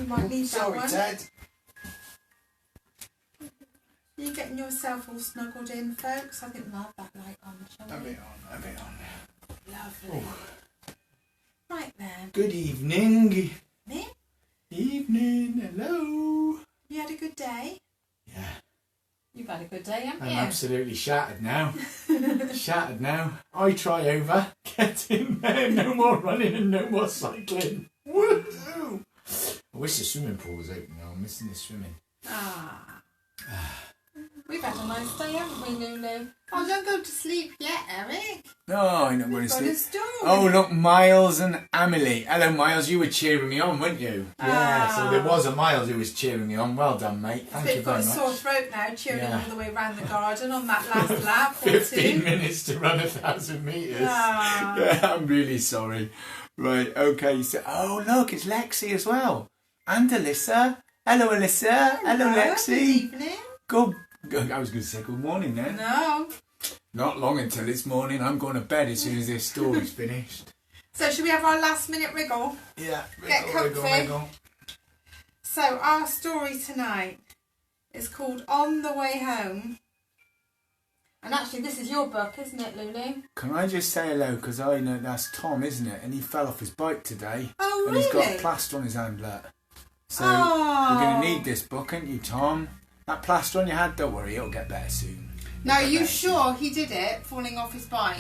You might need that one. Sorry, Ted. You're getting yourself all snuggled in, folks. I think we'll have that light on, shall we? A bit on. Lovely. Oh. Right then. Good evening. Me? Evening. Hello. You had a good day? Yeah. You've had a good day, haven't I'm you? absolutely shattered now. Shattered now. I try over. Get in there. No more running and no more cycling. Woohoo! I wish the swimming pool was open now. I'm missing the swimming. Ah. We've had a nice day, haven't we, Lulu? Oh, don't go to sleep yet, Eric. No, I'm not going to sleep. Got a story. Oh, look, Miles and Amelie. Hello, Miles. You were cheering me on, weren't you? Yeah, so there was a Miles who was cheering me on. Well done, mate. Thank you very much. You've got a sore throat now, cheering all the way around the garden on that last lap. 15 minutes to run 1,000 metres. Ah. Yeah, I'm really sorry. Right, okay. So, oh, look, it's Lexi as well. And Alyssa. Hello, Alyssa. Hello, Lexi. Good evening. I was going to say good morning then. No. Not long until it's morning. I'm going to bed as soon as this story's finished. So should we have our last minute wriggle? Yeah. Get comfy. Wriggle. So our story tonight is called On the Way Home. And actually this is your book, isn't it, Lulu? Can I just say hello? Because I know that's Tom, isn't it? And he fell off his bike today. Oh, and really? And he's got a plaster on his hand, look. So you're going to need this book, aren't you, Tom? That plaster on your hand, don't worry, it'll get better soon. Now, are you sure he did it, falling off his bike?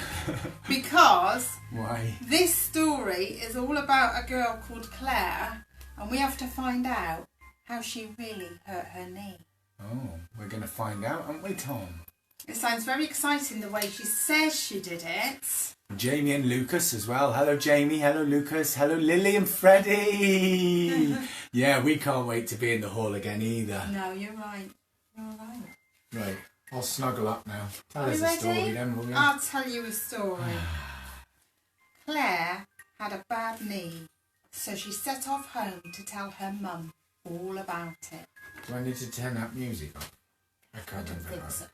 Because why? This story is all about a girl called Claire, and we have to find out how she really hurt her knee. Oh, we're going to find out, aren't we, Tom? It sounds very exciting the way she says she did it. Jamie and Lucas as well. Hello, Jamie. Hello, Lucas. Hello, Lily and Freddie. Yeah, we can't wait to be in the hall again either. No, you're right. You're right. Right, I'll snuggle up now. Tell us a story then, will you? I'll tell you a story. Claire had a bad knee, so she set off home to tell her mum all about it. Do I need to turn that music off? I don't think so.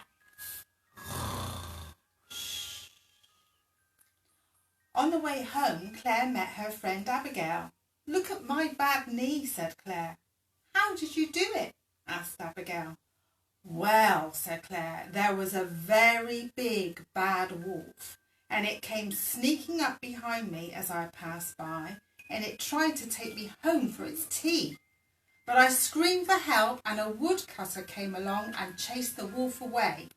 On the way home, Claire met her friend Abigail. Look at my bad knee, said Claire. How did you do it? Asked Abigail. Well, said Claire, there was a very big bad wolf, and it came sneaking up behind me as I passed by, and it tried to take me home for its tea. But I screamed for help, and a woodcutter came along and chased the wolf away.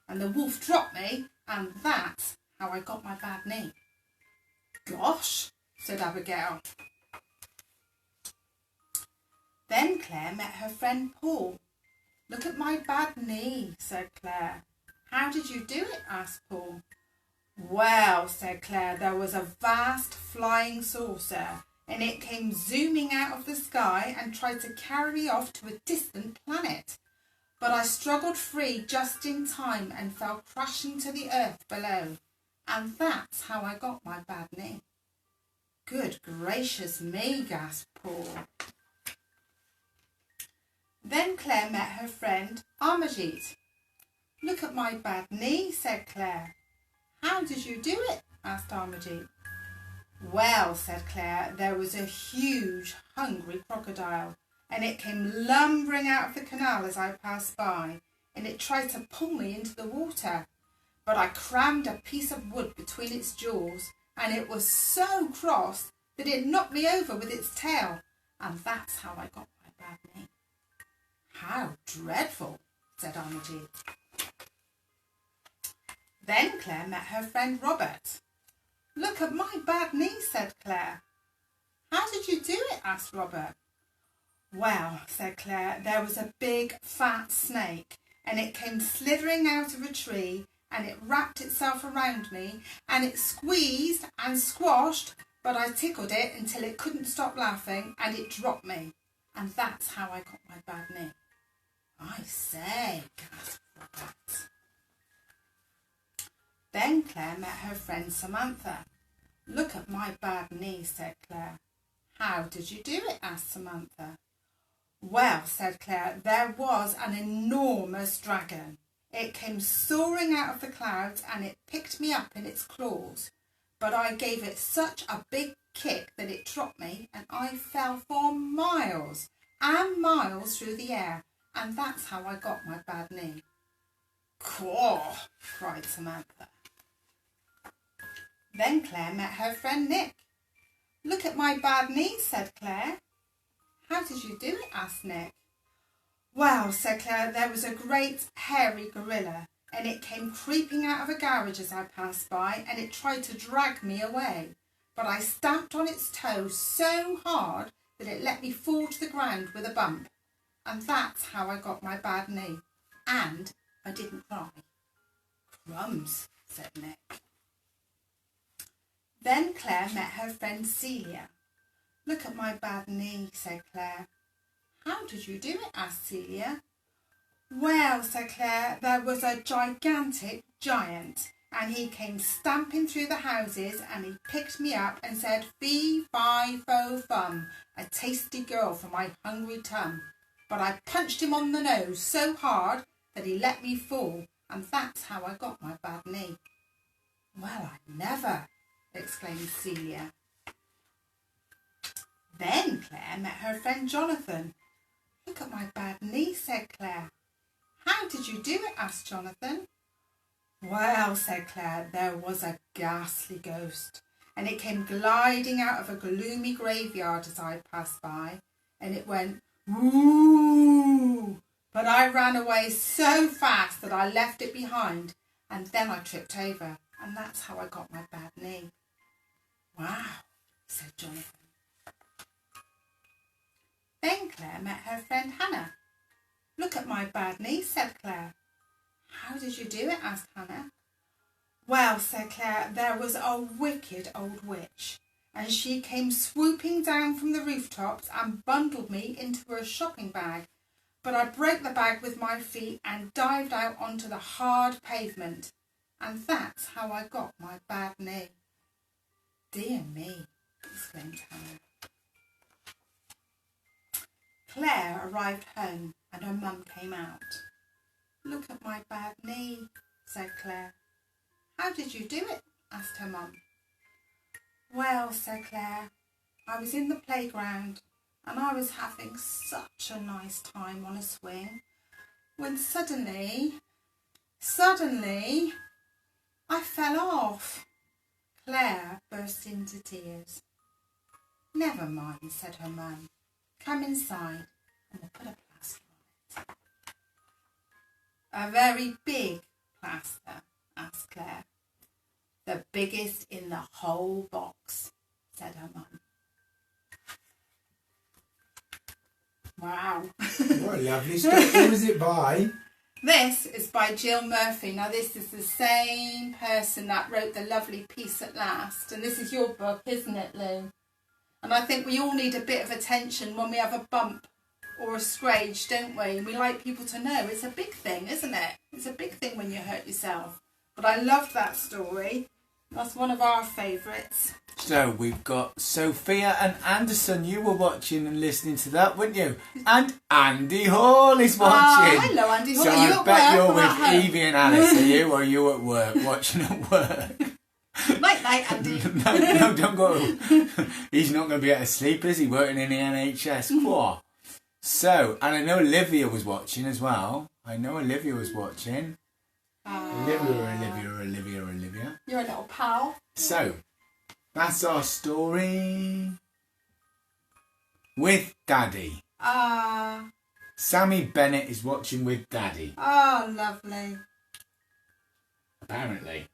And the wolf dropped me, and that's how I got my bad knee. Gosh, said Abigail. Then Claire met her friend Paul. Look at my bad knee, said Claire. How did you do it? Asked Paul. Well, said Claire, there was a vast flying saucer, and it came zooming out of the sky and tried to carry me off to a distant planet. But I struggled free just in time and fell crashing to the earth below. And that's how I got my bad knee. Good gracious me, gasped Paul. Then Claire met her friend Armajit. Look at my bad knee, said Claire. How did you do it? Asked Armajit. Well, said Claire, there was a huge, hungry crocodile, and it came lumbering out of the canal as I passed by, and it tried to pull me into the water. But I crammed a piece of wood between its jaws, and it was so cross that it knocked me over with its tail, and that's how I got my bad knee. How dreadful, said Armajit. Then Claire met her friend Robert. Look at my bad knee, said Claire. How did you do it? Asked Robert. Well, said Claire, there was a big fat snake, and it came slithering out of a tree, and it wrapped itself around me, and it squeezed and squashed, but I tickled it until it couldn't stop laughing, and it dropped me. And that's how I got my bad knee. I say, gasped Robert. Then Claire met her friend Samantha. Look at my bad knee, said Claire. How did you do it? Asked Samantha. Well, said Claire, there was an enormous dragon. It came soaring out of the clouds and it picked me up in its claws. But I gave it such a big kick that it dropped me and I fell for miles. and miles through the air, and that's how I got my bad knee. Caw, cried Samantha. Then Claire met her friend Nick. Look at my bad knee, said Claire. How did you do it? Asked Nick. Well, said Claire, there was a great hairy gorilla, and it came creeping out of a garage as I passed by, and it tried to drag me away. But I stamped on its toe so hard that it let me fall to the ground with a bump. And that's how I got my bad knee. And I didn't cry. Crumbs, said Nick. Then Claire met her friend Celia. Look at my bad knee, said Claire. How did you do it? Asked Celia. Well, said Claire, there was a gigantic giant, and he came stamping through the houses, and he picked me up and said, fee, fi, fo, fum, a tasty girl for my hungry tum. But I punched him on the nose so hard that he let me fall, and that's how I got my bad knee. Well, I never, exclaimed Celia. Then Claire met her friend Jonathan. Look at my bad knee, said Claire. How did you do it? Asked Jonathan. Well, said Claire, there was a ghastly ghost, and it came gliding out of a gloomy graveyard as I passed by, and it went, woo! But I ran away so fast that I left it behind, and then I tripped over, and that's how I got my bad knee. Wow, said Jonathan. Then Claire met her friend Hannah. Look at my bad knee, said Claire. How did you do it? Asked Hannah. Well, said Claire, there was a wicked old witch, and she came swooping down from the rooftops and bundled me into her shopping bag. But I broke the bag with my feet and dived out onto the hard pavement, and that's how I got my bad knee. Dear me, exclaimed Hannah. Claire arrived home and her mum came out. Look at my bad knee, said Claire. How did you do it? Asked her mum. Well, said Claire, I was in the playground and I was having such a nice time on a swing when suddenly, I fell off. Claire burst into tears. Never mind, said her mum. Come inside and we'll put a plaster on it. A very big plaster, asked Claire. The biggest in the whole box, said her mum. Wow. What a lovely story. Who was it by? This is by Jill Murphy. Now this is the same person that wrote the lovely Peace at Last. And this is your book, isn't it, Lou? And I think we all need a bit of attention when we have a bump or a scratch, don't we? And we like people to know. It's a big thing, isn't it? It's a big thing when you hurt yourself. But I loved that story. That's one of our favourites. So we've got Sophia and Anderson. You were watching and listening to that, weren't you? And Andy Hall is watching. Hello, Andy Hall. So Are you I at bet work you're or at with home? Evie and Alice, are you? Or are you at work, watching at work? Night, Andy. No, don't go. He's not going to be able to sleep, is he? Working in the NHS. What? So, and I know Olivia was watching as well. Olivia. Olivia. You're a little pal. So, that's our story with Daddy. Sammy Bennett is watching with Daddy. Oh, lovely. Apparently.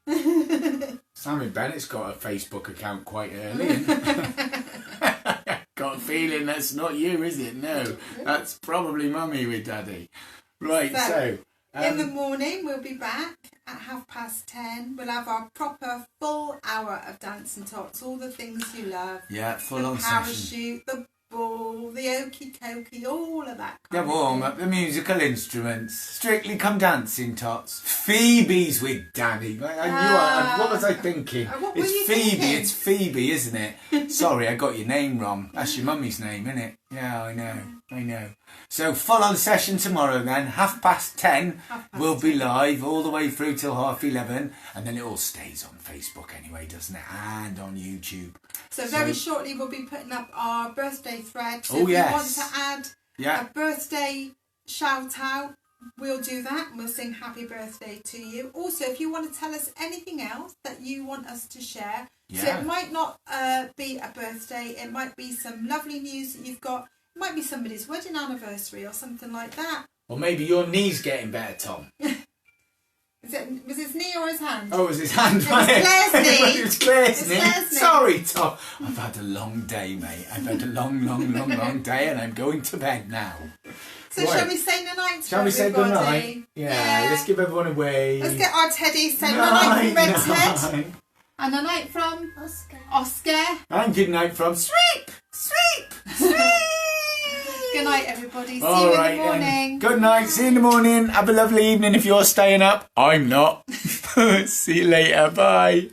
Sammy Bennett's got a Facebook account quite early. Got a feeling that's not you, is it? No, that's probably Mummy with Daddy. Right, so in the morning we'll be back at 10:30. We'll have our proper full hour of Dancing Tots, all the things you love. Yeah, full on session. The parachute, the ball, the okey cokey, all of that kind the of warm thing. up, the musical instruments. Strictly Come Dancing Tots. Phoebe's with Daddy. What was I thinking? What were It's you Phoebe, thinking? it's Phoebe, isn't it? Sorry, I got your name wrong. That's your mummy's name, isn't it? Yeah, I know. So full on session tomorrow then, 10:30. We'll be live all the way through till 11:30, and then it all stays on Facebook anyway, doesn't it? And on YouTube. So very shortly we'll be putting up our birthday thread. So Oh, if yes. you want to add Yeah. a birthday shout out, we'll do that. We'll sing happy birthday to you. Also, if you want to tell us anything else that you want us to share, so it might not be a birthday, it might be some lovely news that you've got, it might be somebody's wedding anniversary or something like that. Or maybe your knee's getting better, Tom. Was his knee or his hand? Oh, it was his hand. It was Claire's knee. It was Claire's knee. Claire's knee. Sorry, Tom. I've had a long day, mate. I've had a long day, and I'm going to bed now. So shall we say goodnight? Shall we say goodnight? Yeah, let's give everyone a wave. Let's get our Teddy. Say goodnight from Red Ted. And a night from Oscar. And good night from Sweep. Good night, everybody. See you in the morning. Good night. See you in the morning. Have a lovely evening if you're staying up. I'm not. See you later. Bye.